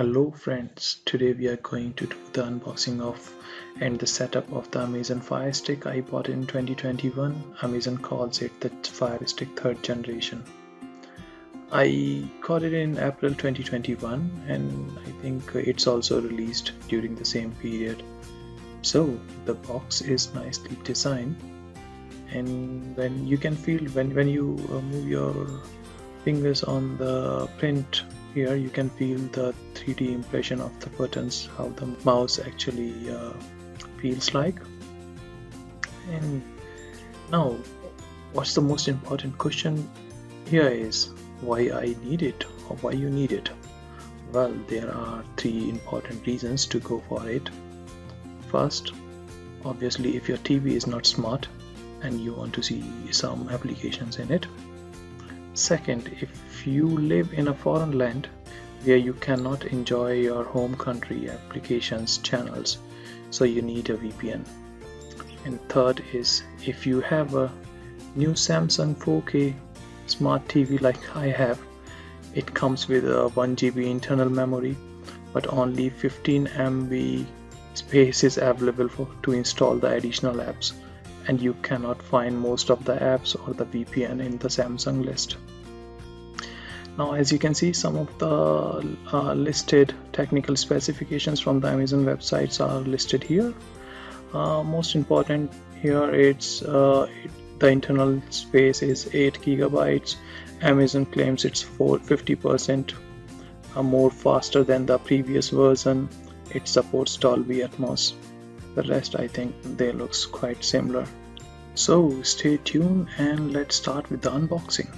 Hello friends, today we are going to do the unboxing of and the setup of the Amazon Fire Stick I bought in 2021. Amazon calls it the Fire Stick 3rd generation. I got it in April 2021 and I think it's also released during the same period. So the box is nicely designed and when you can feel when you move your fingers on the print here, you can feel the 3D impression of the buttons, how the mouse actually feels like. And now what's the most important question here is why I need it or why you need it. Well, there are 3 important reasons to go for it. First, obviously if your TV is not smart and you want to see some applications in it. Second, if you live in a foreign land where you cannot enjoy your home country applications channels, so you need a VPN. And third is if you have a new Samsung 4K smart TV like I have, it comes with a 1 GB internal memory, but only 15 MB space is available to install the additional apps, and you cannot find most of the apps or the VPN in the Samsung list. Now, as you can see, some of the listed technical specifications from the Amazon websites are listed here. Most important here, the internal space is 8 GB. Amazon claims it's 50% more faster than the previous version. It supports Dolby Atmos. The rest, I think, they looks quite similar. So stay tuned and let's start with the unboxing.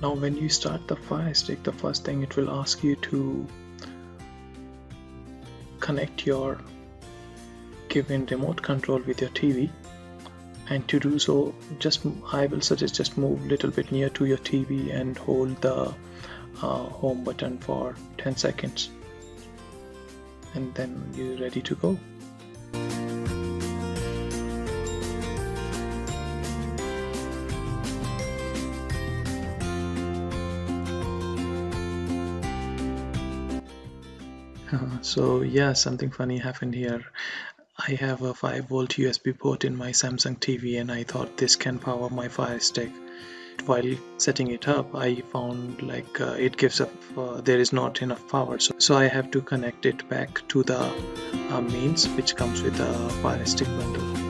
Now when you start the Fire Stick, the first thing it will ask you to connect your given remote control with your TV, and to do so I will suggest just move a little bit near to your TV and hold the home button for 10 seconds and then you're ready to go. So yeah, something funny happened here. I have a 5-volt USB port in my Samsung TV and I thought this can power my Fire Stick. While setting it up, I found like it gives up, there is not enough power, so I have to connect it back to the mains which comes with the Fire Stick bundle.